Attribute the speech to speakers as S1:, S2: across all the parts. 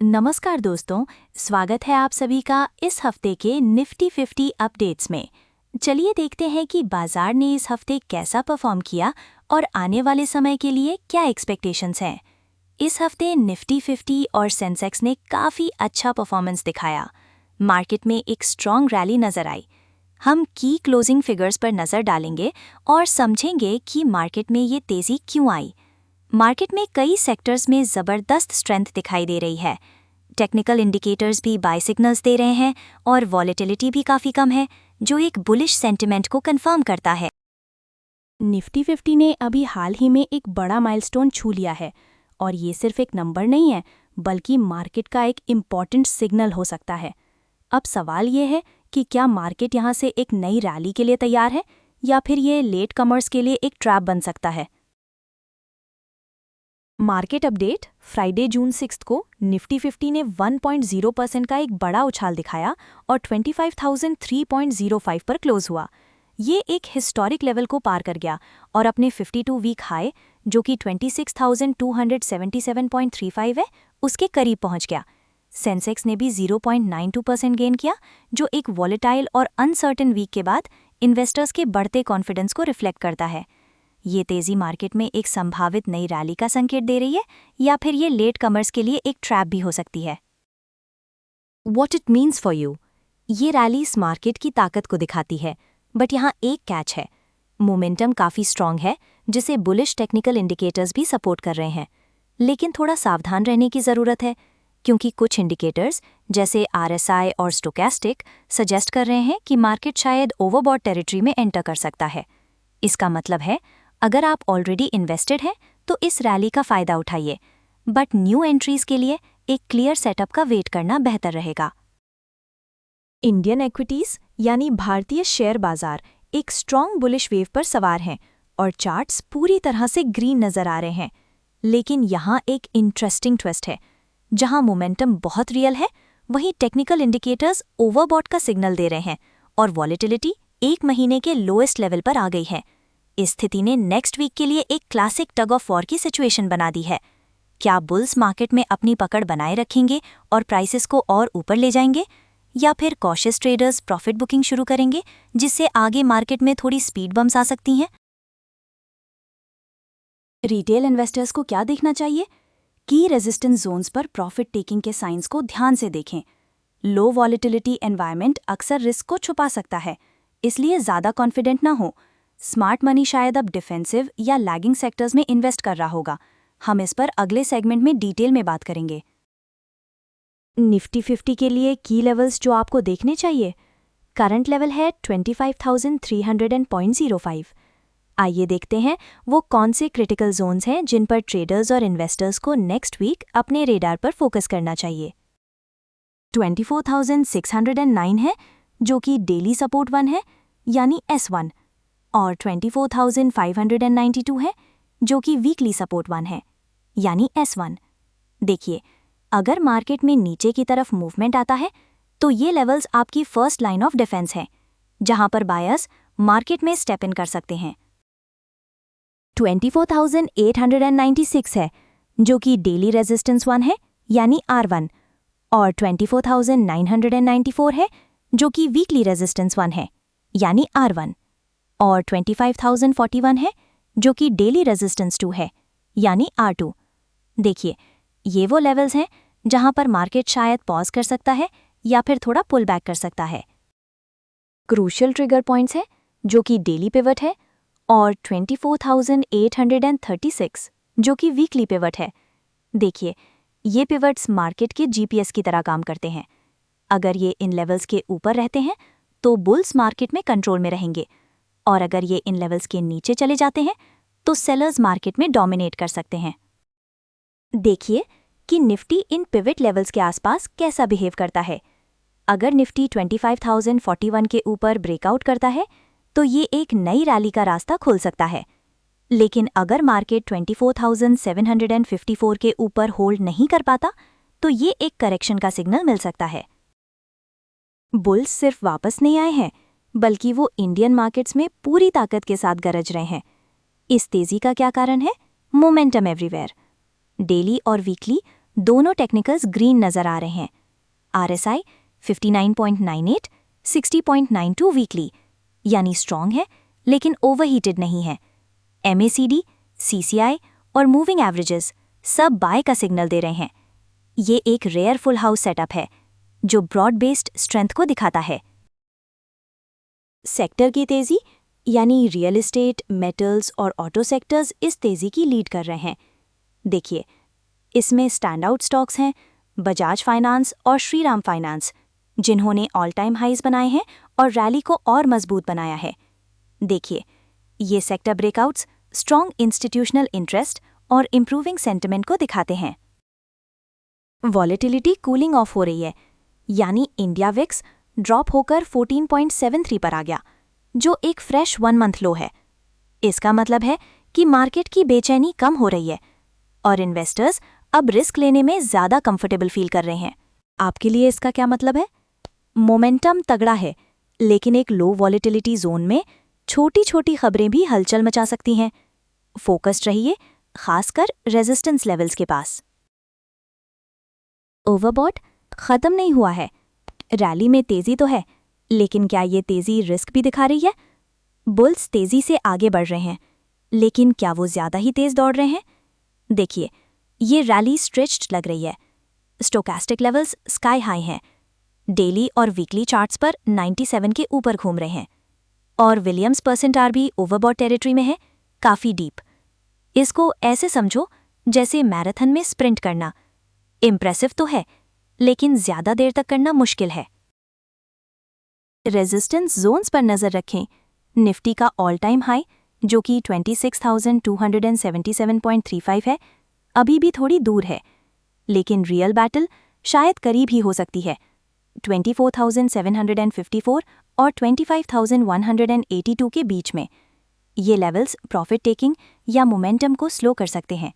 S1: नमस्कार दोस्तों, स्वागत है आप सभी का इस हफ्ते के निफ्टी 50 अपडेट्स में। चलिए देखते हैं कि बाजार ने इस हफ्ते कैसा परफॉर्म किया और आने वाले समय के लिए क्या एक्सपेक्टेशंस हैं। इस हफ्ते निफ्टी 50 और सेंसेक्स ने काफ़ी अच्छा परफॉर्मेंस दिखाया। मार्केट में एक स्ट्रॉन्ग रैली नज़र आई। हम की क्लोजिंग फिगर्स पर नज़र डालेंगे और समझेंगे कि मार्केट में ये तेज़ी क्यों आई। मार्केट में कई सेक्टर्स में ज़बरदस्त स्ट्रेंथ दिखाई दे रही है। टेक्निकल इंडिकेटर्स भी बाय सिग्नल्स दे रहे हैं और वॉलेटिलिटी भी काफ़ी कम है, जो एक बुलिश सेंटिमेंट को कंफर्म करता है। निफ्टी 50 ने अभी हाल ही में एक बड़ा माइलस्टोन छू लिया है और ये सिर्फ एक नंबर नहीं है, बल्कि मार्केट का एक इम्पॉर्टेंट सिग्नल हो सकता है। अब सवाल ये है कि क्या मार्केट यहाँ से एक नई रैली के लिए तैयार है या फिर ये लेट कमर्स के लिए एक ट्रैप बन सकता है। मार्केट अपडेट फ्राइडे जून 6 को निफ्टी 50 ने 1.0% का एक बड़ा उछाल दिखाया और 25,003.05 पर क्लोज हुआ। ये एक हिस्टोरिक लेवल को पार कर गया और अपने 52 वीक हाई, जो कि 26,277.35 है, उसके करीब पहुंच गया। सेंसेक्स ने भी 0.92% गेन किया, जो एक वॉलेटाइल और अनसर्टेन वीक के बाद इन्वेस्टर्स के बढ़ते कॉन्फिडेंस को रिफ्लेक्ट करता है। ये तेजी मार्केट में एक संभावित नई रैली का संकेत दे रही है या फिर ये लेट कमर्स के लिए एक ट्रैप भी हो सकती है। What it means for you? ये रैली इस मार्केट की ताकत को दिखाती है, बट यहाँ एक कैच है। मोमेंटम काफ़ी स्ट्रॉन्ग है, जिसे बुलिश टेक्निकल इंडिकेटर्स भी सपोर्ट कर रहे हैं। लेकिन थोड़ा सावधान रहने की ज़रूरत है, क्योंकि कुछ इंडिकेटर्स जैसे RSI और स्टोकेस्टिक सजेस्ट कर रहे हैं कि मार्केट शायद ओवरबॉट टेरिटरी में एंटर कर सकता है। इसका मतलब है, अगर आप ऑलरेडी इन्वेस्टेड हैं तो इस रैली का फ़ायदा उठाइए, बट न्यू एंट्रीज के लिए एक क्लियर सेटअप का वेट करना बेहतर रहेगा। इंडियन इक्विटीज यानी भारतीय शेयर बाजार एक स्ट्रॉन्ग बुलिश वेव पर सवार हैं और चार्ट्स पूरी तरह से ग्रीन नज़र आ रहे हैं। लेकिन यहाँ एक इंटरेस्टिंग ट्विस्ट है। जहाँ मोमेंटम बहुत रियल है, वहीं टेक्निकल इंडिकेटर्स ओवरबॉट का सिग्नल दे रहे हैं और वॉलेटिलिटी 1 महीने के लोएस्ट लेवल पर आ गई है। इस स्थिति ने नेक्स्ट वीक के लिए एक क्लासिक टग ऑफ वॉर की सिचुएशन बना दी है। क्या बुल्स मार्केट में अपनी पकड़ बनाए रखेंगे और प्राइसेस को और ऊपर ले जाएंगे, या फिर कॉशियस ट्रेडर्स प्रॉफिट बुकिंग शुरू करेंगे, जिससे आगे मार्केट में थोड़ी स्पीड बम्स आ सकती हैं। रिटेल इन्वेस्टर्स को क्या देखना चाहिए? की रेजिस्टेंस जोन्स पर प्रॉफिट टेकिंग के साइंस को ध्यान से देखें। लो वॉलेटिलिटी एनवायरनमेंट अक्सर रिस्क को छुपा सकता है, इसलिए ज़्यादा कॉन्फिडेंट ना हो। स्मार्ट मनी शायद अब डिफेंसिव या लैगिंग सेक्टर्स में इन्वेस्ट कर रहा होगा। हम इस पर अगले सेगमेंट में डिटेल में बात करेंगे। निफ्टी 50 के लिए की लेवल्स जो आपको देखने चाहिए। करंट लेवल है 25,300.05। आइए देखते हैं वो कौन से क्रिटिकल जोन्स हैं जिन पर ट्रेडर्स और इन्वेस्टर्स को नेक्स्ट वीक अपने रेडार पर फोकस करना चाहिए। 24,609 है, जो कि डेली सपोर्ट 1 है, यानी S1, और 24,592 है, जो कि वीकली सपोर्ट 1 है, यानी S1। देखिए, अगर मार्केट में नीचे की तरफ मूवमेंट आता है तो ये लेवल्स आपकी फर्स्ट लाइन ऑफ डिफेंस हैं, जहां पर बायर्स मार्केट में स्टेप इन कर सकते हैं। 24,896 है, जो कि डेली रेजिस्टेंस 1 है, यानी R1, और 24,994 है, जो कि वीकली रेजिस्टेंस 1 है, यानी R1, और 25,041 है, जो कि डेली रेजिस्टेंस 2 है, यानी R2। देखिए, ये वो लेवल्स हैं जहां पर मार्केट शायद पॉज कर सकता है या फिर थोड़ा पुल बैक कर सकता है। क्रूशियल ट्रिगर पॉइंट्स है, जो कि डेली पिवट है, और 24,836, जो कि वीकली पिवट है। देखिए, ये पिवट्स मार्केट के GPS की तरह काम करते हैं। अगर ये इन लेवल्स के ऊपर रहते हैं तो बुल्स मार्केट में कंट्रोल में रहेंगे, और अगर ये इन लेवल्स के नीचे चले जाते हैं तो सेलर्स मार्केट में डोमिनेट कर सकते हैं। देखिए कि निफ्टी इन पिवट लेवल्स के आसपास कैसा बिहेव करता है। अगर निफ्टी 25,041 के ऊपर ब्रेकआउट करता है तो ये एक नई रैली का रास्ता खोल सकता है। लेकिन अगर मार्केट 24,754 के ऊपर होल्ड नहीं कर पाता तो ये एक करेक्शन का सिग्नल मिल सकता है। बुल्स सिर्फ वापस नहीं आए हैं, बल्कि वो इंडियन मार्केट्स में पूरी ताकत के साथ गरज रहे हैं। इस तेजी का क्या कारण है? Momentum everywhere. डेली और वीकली दोनों टेक्निकल्स ग्रीन नजर आ रहे हैं। RSI 59.98, 60.92 वीकली, यानी स्ट्रॉन्ग है लेकिन ओवरहीटेड नहीं है। MACD, CCI और मूविंग एवरेजेस सब बाय का सिग्नल दे रहे हैं। ये एक रेयर फुल हाउस सेटअप है जो ब्रॉड बेस्ड स्ट्रेंथ को दिखाता है। सेक्टर की तेजी, यानी रियल एस्टेट, मेटल्स और ऑटो सेक्टर्स इस तेजी की लीड कर रहे हैं। देखिए, इसमें स्टैंड आउट स्टॉक्स हैं बजाज फाइनेंस और श्रीराम फाइनेंस, जिन्होंने ऑल टाइम हाइज बनाए हैं और रैली को और मजबूत बनाया है। देखिए, ये sector breakouts strong institutional interest और इंप्रूविंग सेंटिमेंट को दिखाते हैं। वॉलेटिलिटी कूलिंग ऑफ हो रही है, यानी इंडिया विक्स ड्रॉप होकर 14.73 पर आ गया, जो एक फ्रेश 1 मंथ लो है। इसका मतलब है कि मार्केट की बेचैनी कम हो रही है और इन्वेस्टर्स अब रिस्क लेने में ज्यादा कंफर्टेबल फील कर रहे हैं। आपके लिए इसका क्या मतलब है? मोमेंटम तगड़ा है, लेकिन एक लो वॉलेटिलिटी जोन में छोटी छोटी खबरें भी हलचल मचा सकती हैं। फोकस्ड रहिए, खासकर रेजिस्टेंस लेवल्स के पास। ओवरबॉट खत्म नहीं हुआ है। रैली में तेजी तो है, लेकिन क्या ये तेजी रिस्क भी दिखा रही है? बुल्स तेजी से आगे बढ़ रहे हैं, लेकिन क्या वो ज्यादा ही तेज दौड़ रहे हैं? देखिए, ये रैली स्ट्रेच्ड लग रही है। स्टोकास्टिक लेवल्स स्काई हाई हैं। डेली और वीकली चार्ट्स पर 97 के ऊपर घूम रहे हैं और विलियम्स परसेंटार भी ओवरबॉट टेरिटरी में है, काफी डीप। इसको ऐसे समझो जैसे मैराथन में स्प्रिंट करना। इम्प्रेसिव तो है, लेकिन ज्यादा देर तक करना मुश्किल है। रेजिस्टेंस जोन्स पर नजर रखें। निफ्टी का ऑल टाइम हाई, जो कि 26,277.35 है, अभी भी थोड़ी दूर है, लेकिन रियल बैटल शायद करीब ही हो सकती है। 24,754 और 25,182 के बीच में। ये लेवल्स प्रॉफिट टेकिंग या मोमेंटम को स्लो कर सकते हैं,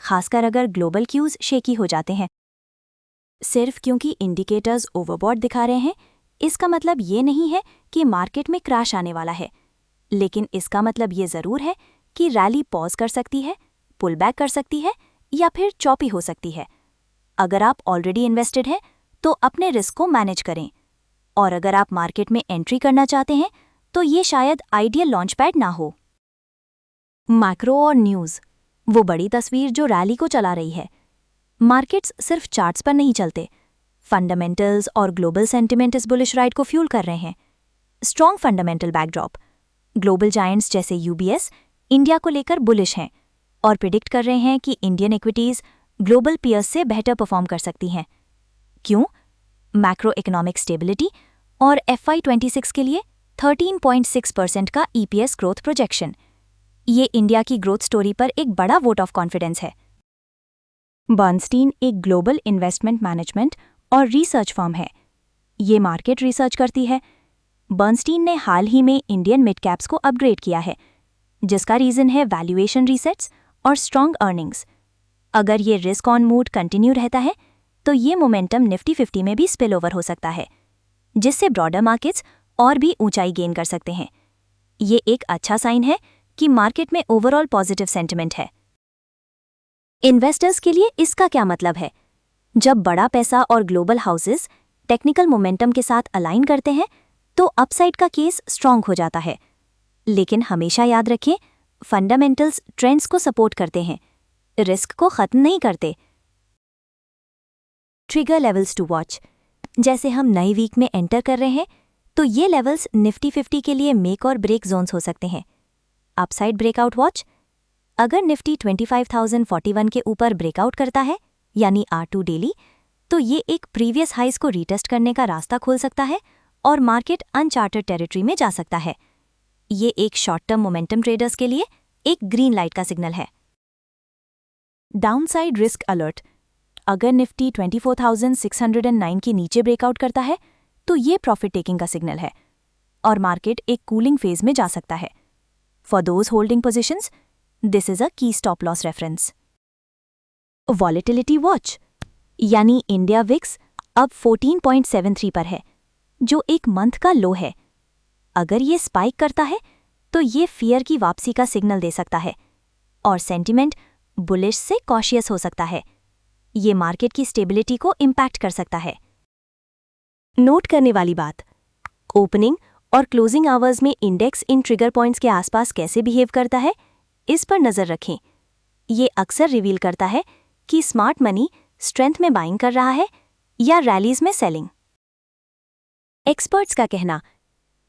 S1: खासकर अगर ग्लोबल क्यूज शेकी हो जाते हैं। सिर्फ क्योंकि इंडिकेटर्स ओवरबॉट दिखा रहे हैं, इसका मतलब ये नहीं है कि मार्केट में क्रैश आने वाला है, लेकिन इसका मतलब ये जरूर है कि रैली पॉज कर सकती है, पुल बैक कर सकती है या फिर चॉपी हो सकती है। अगर आप ऑलरेडी इन्वेस्टेड हैं तो अपने रिस्क को मैनेज करें, और अगर आप मार्केट में एंट्री करना चाहते हैं तो ये शायद आइडियल लॉन्च पैड ना हो। मैक्रो और न्यूज़, वो बड़ी तस्वीर जो रैली को चला रही है। मार्केट्स सिर्फ चार्ट्स पर नहीं चलते, फंडामेंटल्स और ग्लोबल सेंटिमेंट इस बुलिश राइड को फ्यूल कर रहे हैं। Strong fundamental backdrop, global giants जैसे UBS इंडिया को लेकर बुलिश हैं और प्रिडिक्ट कर रहे हैं कि इंडियन इक्विटीज ग्लोबल पीयर्स से बेहतर परफॉर्म कर सकती हैं। क्यों? मैक्रो इकोनॉमिक स्टेबिलिटी और FY26 के लिए 13.6% का EPS ग्रोथ प्रोजेक्शन। ये इंडिया की ग्रोथ स्टोरी पर एक बड़ा वोट ऑफ कॉन्फिडेंस है। बर्नस्टीन एक ग्लोबल इन्वेस्टमेंट मैनेजमेंट और रिसर्च फर्म है। ये मार्केट रिसर्च करती है। बर्नस्टीन ने हाल ही में इंडियन मिड कैप्स को अपग्रेड किया है, जिसका रीजन है वैल्यूएशन रीसेट्स और स्ट्रॉन्ग अर्निंग्स। अगर ये रिस्क ऑन मूड कंटिन्यू रहता है तो ये मोमेंटम निफ्टी 50 में भी स्पिल ओवर हो सकता है, जिससे ब्रॉडर मार्केट्स और भी ऊंचाई गेन कर सकते हैं। ये एक अच्छा साइन है कि मार्केट में ओवरऑल पॉजिटिव सेंटिमेंट है। इन्वेस्टर्स के लिए इसका क्या मतलब है? जब बड़ा पैसा और ग्लोबल हाउसेस टेक्निकल मोमेंटम के साथ अलाइन करते हैं तो अपसाइड का केस स्ट्रॉन्ग हो जाता है। लेकिन हमेशा याद रखें, फंडामेंटल्स ट्रेंड्स को सपोर्ट करते हैं, रिस्क को खत्म नहीं करते। ट्रिगर लेवल्स टू वॉच, जैसे हम नई वीक में एंटर कर रहे हैं तो ये लेवल्स निफ्टी 50 के लिए मेक और ब्रेक जोन्स हो सकते हैं। अपसाइड ब्रेकआउट वॉच, अगर निफ्टी 25,041 के ऊपर ब्रेकआउट करता है, यानी R2 डेली, तो ये एक प्रीवियस हाइज को रीटेस्ट करने का रास्ता खोल सकता है और मार्केट अनचार्टर्ड टेरिटरी में जा सकता है। ये एक शॉर्ट टर्म मोमेंटम ट्रेडर्स के लिए एक ग्रीन लाइट का सिग्नल है। डाउनसाइड रिस्क अलर्ट, अगर निफ्टी 24,609 के नीचे ब्रेकआउट करता है तो ये प्रॉफिट टेकिंग का सिग्नल है और मार्केट एक कूलिंग फेज में जा सकता है। For those holding positions, this is a key stop loss reference. Volatility watch, यानी इंडिया विक्स अब 14.73 पर है, जो एक मंथ का लो है। अगर ये स्पाइक करता है तो ये फियर की वापसी का सिग्नल दे सकता है और सेंटिमेंट बुलिश से कॉशियस हो सकता है। ये मार्केट की स्टेबिलिटी को इम्पैक्ट कर सकता है। नोट करने वाली बात, ओपनिंग और क्लोजिंग आवर्स में इंडेक्स इन ट्रिगर पॉइंट्स के आसपास कैसे बिहेव करता है, इस पर नजर रखें। ये अक्सर रिवील करता है कि स्मार्ट मनी स्ट्रेंथ में बाइंग कर रहा है या रैलीज में सेलिंग। एक्सपर्ट्स का कहना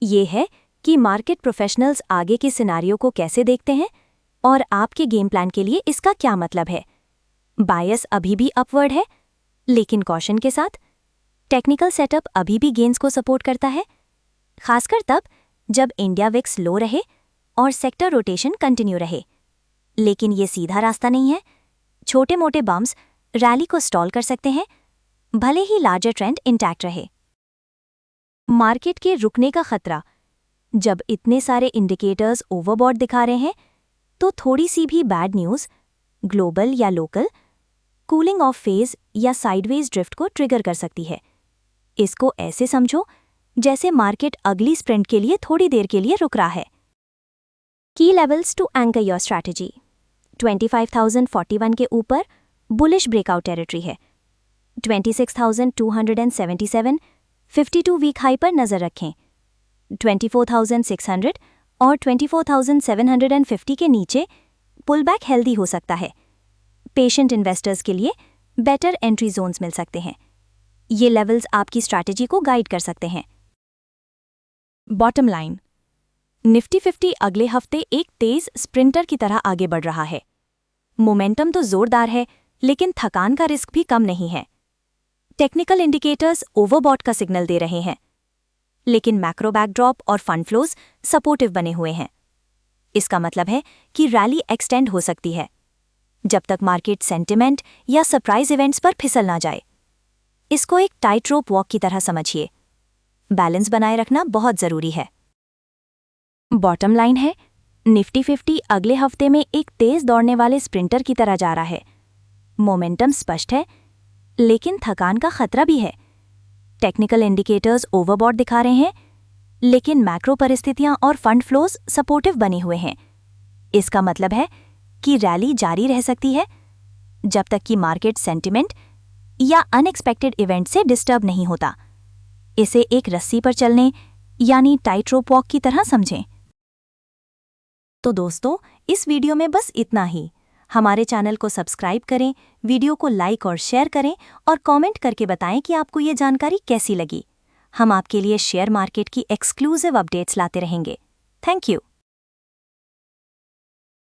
S1: यह है कि मार्केट प्रोफेशनल्स आगे के सिनारियो को कैसे देखते हैं और आपके गेम प्लान के लिए इसका क्या मतलब है। बायस अभी भी अपवर्ड है, लेकिन कॉशन के साथ। टेक्निकल सेटअप अभी भी गेन्स को सपोर्ट करता है, खासकर तब जब इंडिया विक्स लो रहे और सेक्टर रोटेशन कंटिन्यू रहे। लेकिन ये सीधा रास्ता नहीं है। छोटे मोटे बम्स रैली को स्टॉल कर सकते हैं, भले ही लार्जर ट्रेंड इंटैक्ट रहे। मार्केट के रुकने का खतरा, जब इतने सारे इंडिकेटर्स ओवरबॉट दिखा रहे हैं तो थोड़ी सी भी बैड न्यूज़, ग्लोबल या लोकल, कूलिंग ऑफ फेज या साइडवेज ड्रिफ्ट को ट्रिगर कर सकती है। इसको ऐसे समझो जैसे मार्केट अगली स्प्रिंट के लिए थोड़ी देर के लिए रुक रहा है। Key levels to anchor your strategy, 25,041 के ऊपर बुलिश ब्रेकआउट टेरिटरी है। 26,277 52 वीक हाई पर नजर रखें। 24,600 और 24,750 के नीचे पुलबैक हेल्दी हो सकता है। पेशेंट इन्वेस्टर्स के लिए बेटर एंट्री जोन्स मिल सकते हैं। ये लेवल्स आपकी स्ट्रैटेजी को गाइड कर सकते हैं। बॉटम लाइन, निफ्टी 50 अगले हफ्ते एक तेज स्प्रिंटर की तरह आगे बढ़ रहा है। मोमेंटम तो जोरदार है, लेकिन थकान का रिस्क भी कम नहीं है। टेक्निकल इंडिकेटर्स ओवरबॉट का सिग्नल दे रहे हैं, लेकिन मैक्रो बैकड्रॉप और फंड फ्लोज सपोर्टिव बने हुए हैं। इसका मतलब है कि रैली एक्सटेंड हो सकती है, जब तक मार्केट सेंटिमेंट या सरप्राइज इवेंट्स पर फिसल ना जाए। इसको एक टाइट रोप वॉक की तरह समझिए। बैलेंस बनाए रखना बहुत जरूरी है। बॉटम लाइन है, निफ्टी 50 अगले हफ्ते में एक तेज दौड़ने वाले स्प्रिंटर की तरह जा रहा है। मोमेंटम स्पष्ट है, लेकिन थकान का खतरा भी है। टेक्निकल इंडिकेटर्स ओवरबॉट दिखा रहे हैं, लेकिन मैक्रो परिस्थितियां और फंड फ्लोज सपोर्टिव बने हुए हैं। इसका मतलब है कि रैली जारी रह सकती है, जब तक कि मार्केट सेंटिमेंट या अनएक्सपेक्टेड इवेंट से डिस्टर्ब नहीं होता। इसे एक रस्सी पर चलने यानी टाइट रोप वॉक की तरह समझें। तो दोस्तों, इस वीडियो में बस इतना ही। हमारे चैनल को सब्सक्राइब करें, वीडियो को लाइक और शेयर करें और कमेंट करके बताएं कि आपको ये जानकारी कैसी लगी। हम आपके लिए शेयर मार्केट की एक्सक्लूसिव अपडेट्स लाते रहेंगे। Thank you.